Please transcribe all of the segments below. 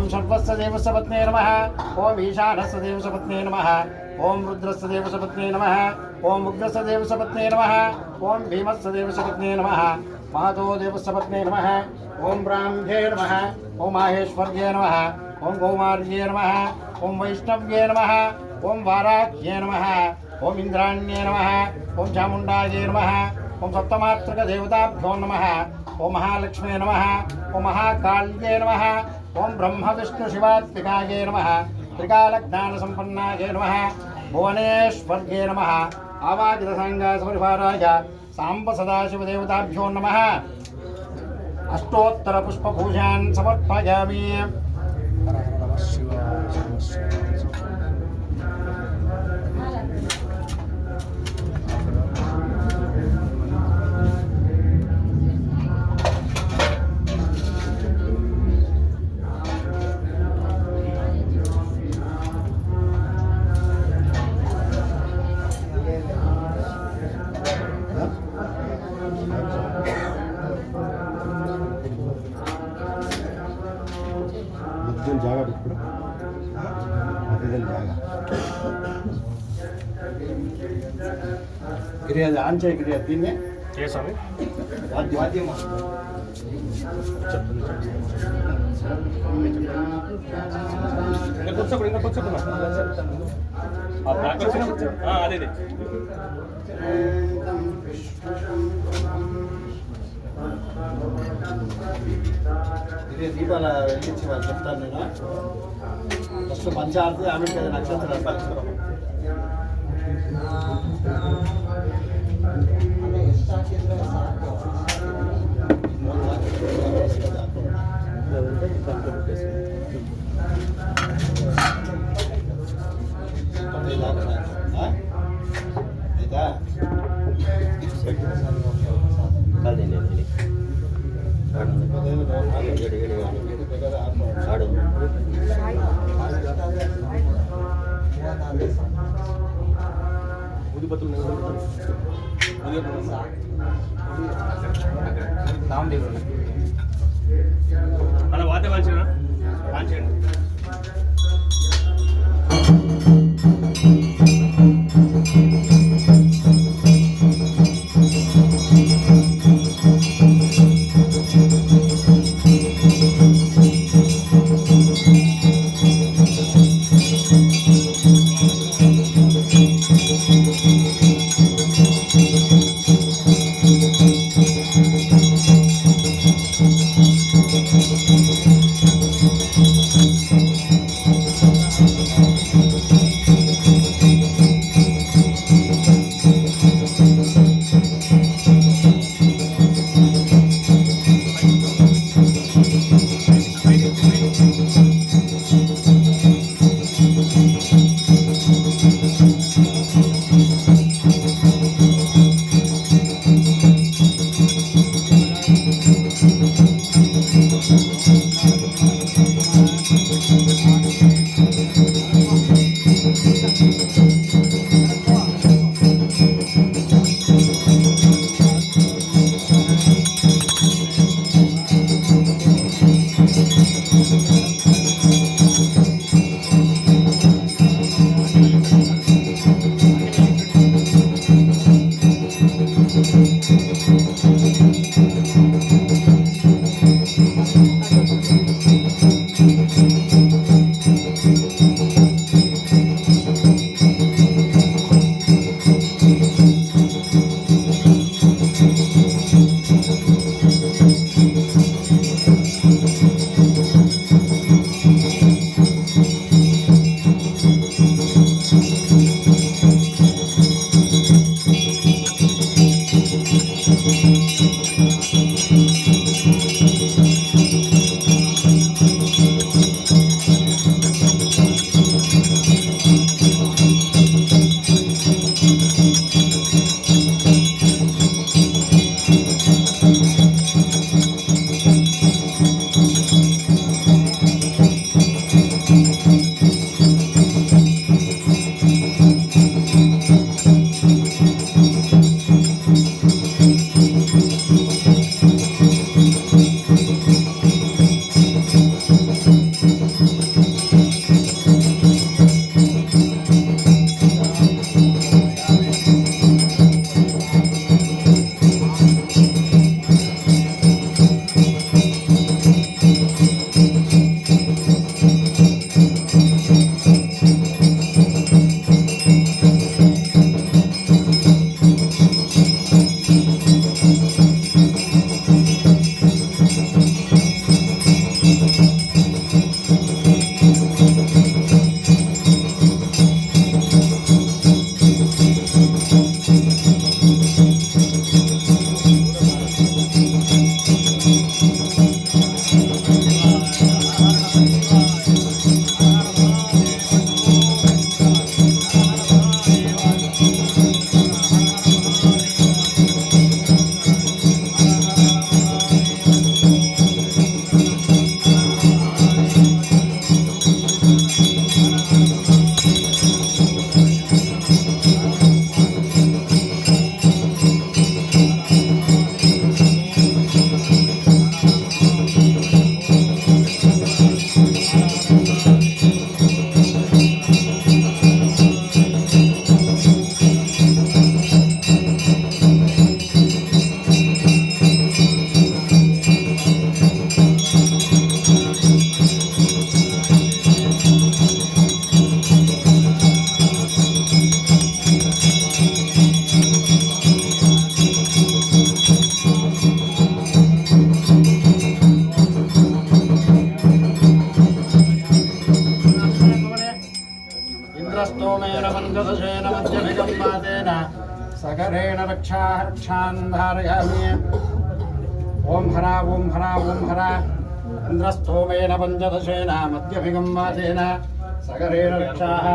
ओम सर्वस्य देवस्य पत्न्यै नमः। ओम ईशानस्य देवस्य पत्न्यै नमः। ओम रुद्रस्य देवस्य पत्न्यै नमः। ओम उग्रस्य देवस्य पत्न्यै नमः। ओम भीमस्य देवस्य पत्न्यै नमः। महतो देवस्य पत्न्यै नमः। ओम ब्राह्मणे नमः। ओम माहेश्वर्ये नमः। ओम कौमार्ये नमः। ओम वैष्णव्ये नमः। ओम वाराह्ये नमः। ओम इंद्राण्ये नमः। ओम चामुण्डायै नमः। ओम सप्तमात्रक देवताभ्यो नमः। ओम महालक्ष्मी नमः। ओम महाकाल्ये नमः। ओम ब्रह्म विष्णु शिवात्मिकाय नमः। त्रिकालज्ञान संपन्नाय नमः। भुवनेश्वर्ये नमः। आवागित संघ सपरिवाराय सांब सदाशिव देवताभ्यो नमः। अष्टोत्तर पुष्पपूजान् समर्पयामि। जागा बिल्कुल जागा गिरिया आन चाहिए गिरिया तीन में ये सब वाद्य वाद्य मां कुछ ना आप ब्लैक कर हां अदे दे దీపాల వెలిగించి వాళ్ళు చెప్తాను నేను ఫస్ట్ పంచార్థి ఆమెకి కదా నక్షత్రాలు పరస్పరం అలా వాతే వాల్చినా వాల్చండి पञ्चदशेन मध्यमिकं पातेन सकरेण रक्षान् धारयामि ओम हरा इन्द्रस्तोमेन पञ्चदशेन मध्यमिकं पातेन सकरेण रक्षाः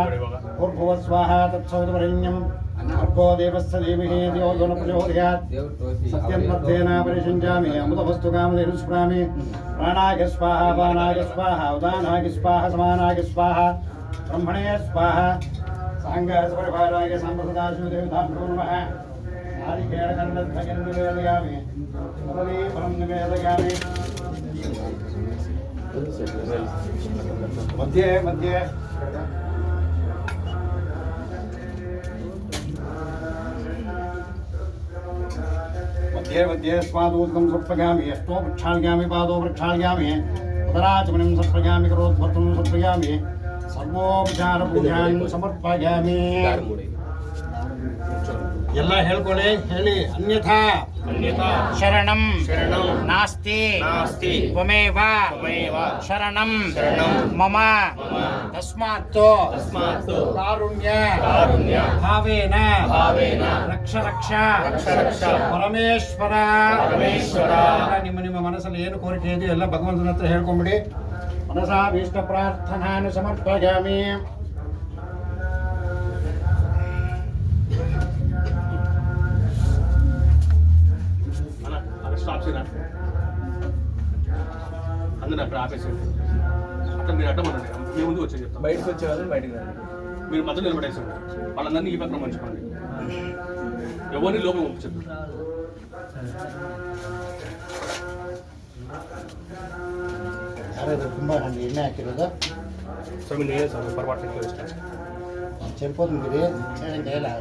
भूर्भुवः स्वाहा तत्सवितुर्वरेण्यम् अर्गो देवस्य धीमहि धियो यो न प्रचोदयात् सत्यं मध्येन परिषिञ्चामि अमृतवस्तु कामधेनु स्मरामि प्राणाय स्वाहा पानाय स्वाहा उदानाय स्वाहा समानाय स्वाहा ब्रह्मणे स्वाहा सांगाय परिवाराय संप्रदायु देवताभ्यो नमः नारिकेलकण्डध्वजं निवेदयामि मुरली फलं निवेदयामि मध्ये स्वादूतकं सप्रयामि अष्टो प्रक्षालयामि पादो प्रक्षालयामि उदराचमनं सप्रयामि करोद्भर्तं सप्रयामि सर्वोपचारपूजान् समर्पयामि ಎಲ್ಲ ಹೇಳ್ಕೊಳ್ಳಿ ಹೇಳಿ ಅನ್ಯಥಾ ಶರಣಂ ನಾಸ್ತಿ ತ್ವಮೇವ ಶರಣಂ ಮಮ ತಸ್ಮಾತ್ ಕಾರುಣ್ಯ ಭಾವೇನ ರಕ್ಷ ಪರಮೇಶ್ವರ ನಿಮ್ಮ ಮನಸ್ಸಲ್ಲಿ ಏನು ಕೋರಿಕೆ ಇದೆಯೋ ಎಲ್ಲ ಭಗವಂತನ ಹತ್ರ ಹೇಳ್ಕೊಂಬಿಡಿ ಮನಸಾಭೀಷ್ಟ ಪ್ರಾರ್ಥನಾನು ಸಮರ್ಪಯಾಮಿ అందరూ అక్కడ ఆపేసేయండి అక్కడ మీరు అడ్డమనండి మీ ముందు వచ్చి చెప్తాను బయటకు వచ్చేవాళ్ళని బయటకు రండి మీరు మధ్యలో నిలబడేసండి వాళ్ళందరినీ ఈ పక్కన పంచుకోండి ఎవరిని లోపల పంపించద్దు ತುಂಬ ಎಣ್ಣೆ ಹಾಕಿರೋದು ಸ್ವಾಮಿ ನೀವೇ ಸ್ವಾಮಿ ಪರವಾಟ ಇಷ್ಟ చెరిపోతుంది ఎలా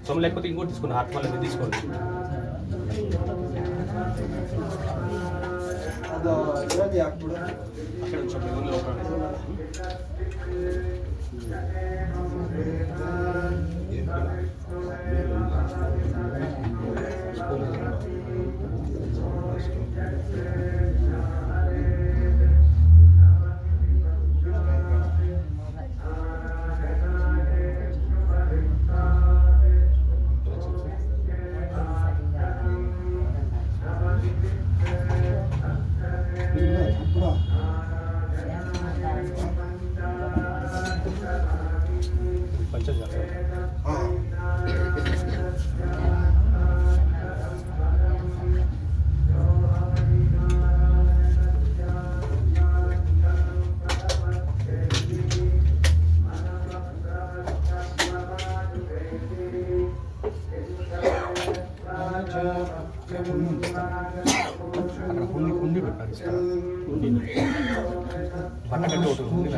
సొమ్ము లేకపోతే ఇంకోటి తీసుకుని ఆత్మలు అనేది తీసుకోండి అక్కడ ఉండి పెట్టాలి పట్టకంటే ఒకటి ఉంది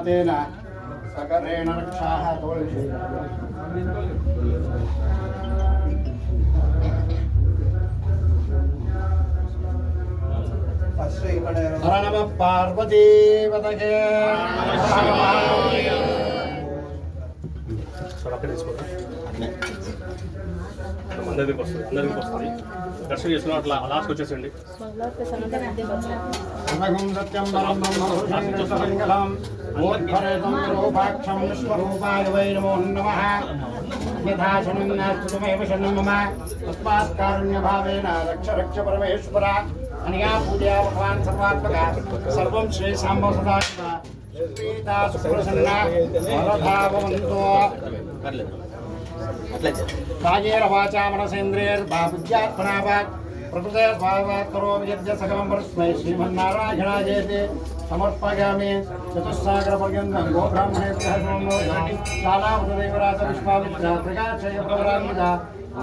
तेन सकरेण रक्षाः तोळिषे हर नमः पार्वती पतये అందరికి వస్తుంది దర్శనం చేసుకున్న అట్లా లాస్ట్కి వచ్చేసండి సత్యం బ్రహ్మం ఓద్భరేతం రూపాక్షం స్వరూపాయ వై నమో నమః యథా శరణం నాస్తుమేవ శరణం మమ తస్మాత్ కారుణ్యభావేన రక్ష రక్ష పరమేశ్వర అనయా పూజయా భగవాన్ సర్వాత్మక సర్వం శ్రీ సాంబ సదా శ్రీతా సుప్రసన్న వరధాభవంతో కాయేన వాచా మనసేంద్రియర్భాబుద్ధ్యాత్మనావాక్ ప్రకృతే స్వాభావాత్ కరోమి యజ్ఞ సకలం పరస్మై శ్రీమన్నారాయణాయేతి సమర్పయామి చతుస్సాగరపర్యంతం గోబ్రాహ్మణేభ్యः సోమోదం శాలావృతదేవరాజ విశ్వామిత్ర త్రికాక్షయ ప్రవరాన్విత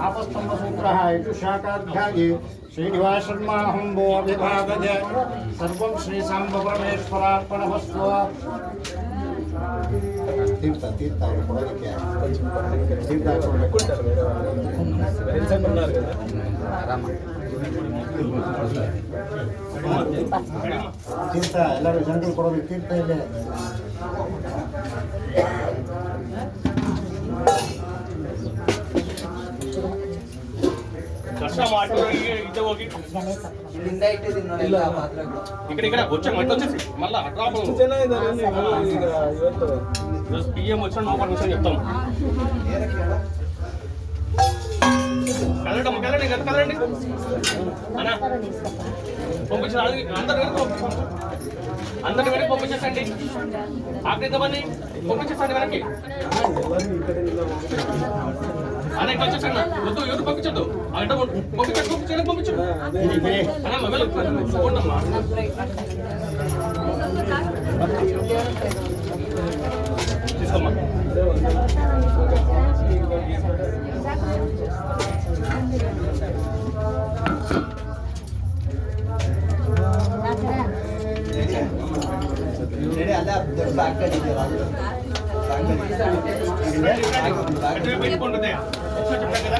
ఆపస్తంభసూత్రः యజుశాఖాధ్యాయే శ్రీనివాసర్మాహం భో విభాగజ సర్వం శ్రీసాంబ పరమేశ్వరార్పణమస్తు తీర్థ ಎಲ್ಲರೂ ಜನಗಳು ಕೊಡೋದು ತೀರ್ಥ ಇದೆ ఇక్కడ వచ్చే మట్టి వచ్చేసి మళ్ళీ పిఎం వచ్చిన నో పర్మిషన్ చెప్తాం కదండి కదండి అన్నా పంపించిన అందరి వెనక్కి పంపించేసండి ఆకలిద్దామని పంపించేసండి వెనక్కి అన్న ఇట్లా వచ్చేసండి వద్దు ఎవరు పంపించద్దు అంటే పంపించు అన్నా వెళ్ళమ్మా తీసుకోమ్మా పెట్టుకుంటుంది చెప్పాను కదా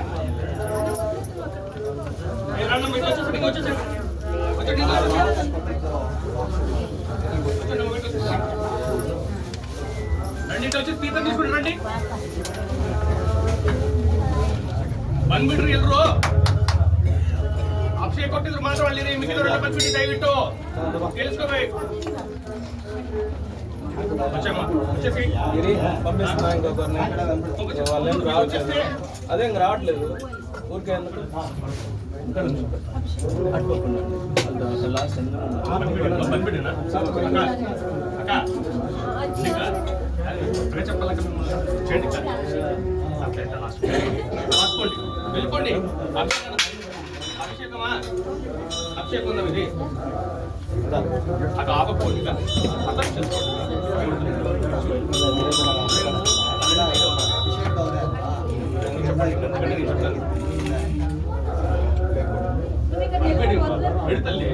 రెండింటి వచ్చి తీర్థం తీసుకుని రండి ಬಂದ್ಬಿಡ್ರಿ ಎಲ್ರು ಅಕ್ಷಯ ಕೊಟ್ಟಿದ್ರು ಮಾತ್ರ ಅಲ್ಲಿ ಮಿಕ್ಕಿದವರೆಲ್ಲ ಬಂದ್ಬಿಟ್ಟು ದಯವಿಟ್ಟು ಕೇಳಿಸ್ಕೋಬೇಕು పంపిస్తున్నా ఇంకొకరిని వాళ్ళేం రావట్లేదు అదే ఇంక రావట్లేదు ఊరికే ఎందుకు వెళ్ళిపోండి అభిషేకమా అభిషేకం ఉందా ఇది అక్కడ ఆపకపోండి అర్థం చేసుకోండి ತಲ್ಲಿ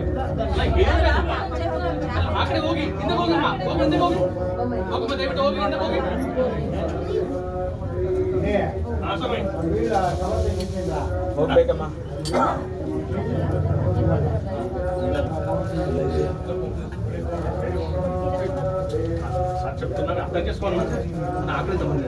ಆ ಕಡೆ ಹೋಗಿ ಹಿಂದೆ ಹೋಗಮ್ಮ ಹಿಂದೆ ಹೋಗಿ ಹೋಗಮ್ಮ ದಯವಿಟ್ಟು ಹೋಗಿ ಹಿಂದೆ ಹೋಗಿ ಹೋಗ್ಬೇಕಮ್ಮ చెప్తున్నాను అర్థం చేసుకోవాలి నా ఆకలి తప్పండి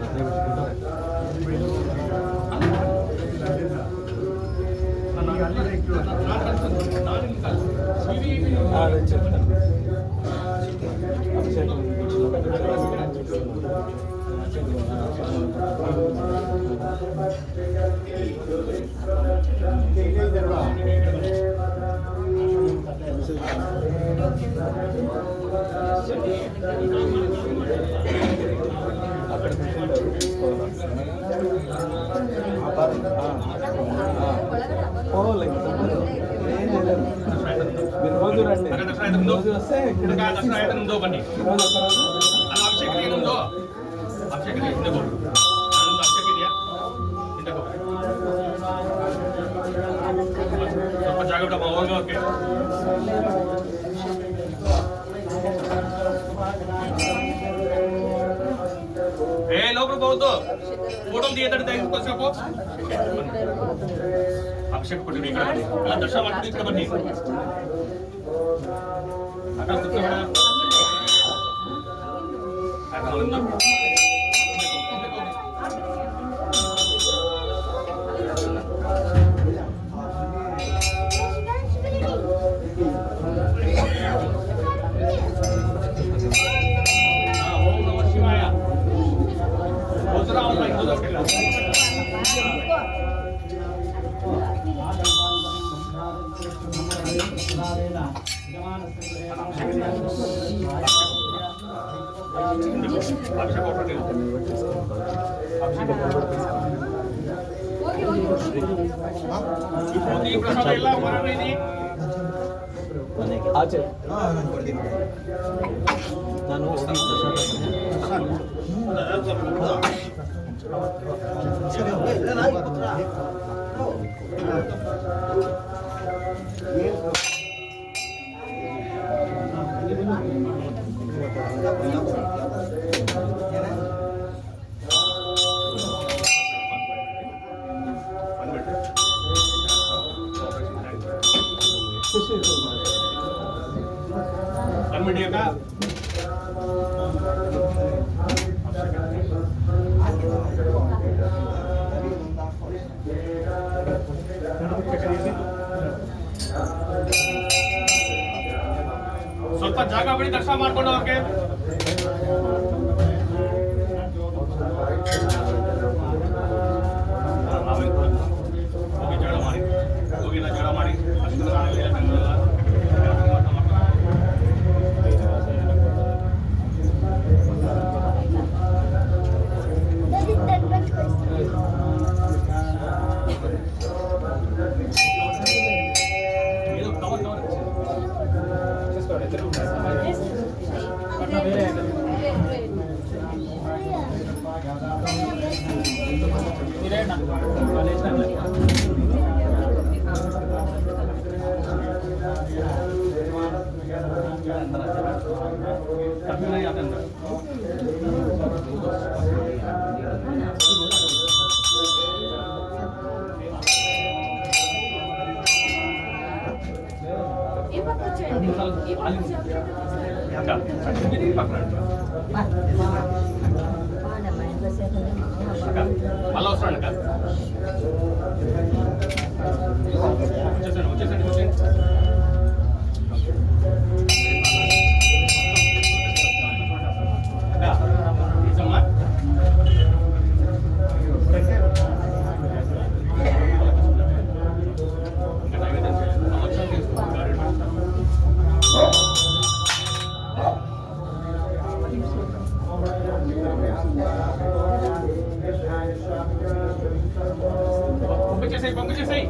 మీరు రోజు రండి రోజు వస్తే ఉందో బండి అభిషేకం ఏముందో అభిషేకం ఇందుకో అభిషేకం ఇందుకో ಸ್ವಲ್ಪ ಜಾಗ್ರತೆ ಹೋಗಿ ಓಕೆ ಕೂತ್ಕೊಳ್ಳೋದು ಫೋಟೋ ಎತ್ತಡಿ ತೆಗೆದುಕೊಳ್ಸಬೇಕು ಅಭಿಷೇಕ ಕೊಟ್ಟಿರಿ ಈ ಕಡೆ ಬನ್ನಿ ಎಲ್ಲ ದರ್ಶನ ಮಾಡ್ಬಿಟ್ಟು ಈ ಕಡೆ ಬನ್ನಿ ಅಕ್ಕ ಕೂತ್ಕೊಳ್ಳೋಣ ಅಕ್ಕ ಒಂದು ಪ್ರಸಾದ ಎಲ್ಲ ಹೊರಗಡೆ ಆಚೆ ನಾನು ಸ್ವಲ್ಪ ಜಾಗ ಬಿಡಿ ದರ್ಶನ ಮಾಡ್ಕೊಂಡು ಅವ್ರಿಗೆ ಹೋಗಿ ಜಗಳ ಮಾಡಿ ಹೋಗಿಲ್ಲ ಜಗಳ ಮಾಡಿ ಅಷ್ಟು మళ్ళీ వస్తాడు అక్క వచ్చేసండి పంపించేసాయి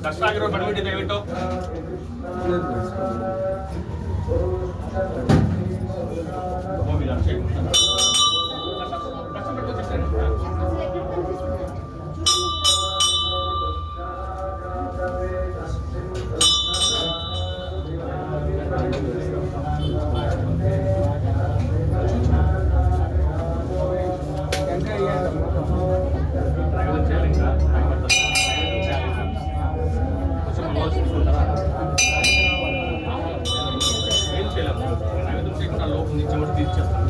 ದರ್ಶನ ಆಗಿರೋ ಬಂದ್ಬಿಟ್ಟು ದಯವಿಟ್ಟು నైవేద్యం చేయాలి ఇంకా టైం పడుతుంది. నైవేద్యం చేయాలి ఇంకా. కొంచెం ఆలోచించుకుంటారా? ఏం చేయలేము. నైవేద్యం చేయకుండా లోపల నుంచి చెమట తీర్చేస్తాను.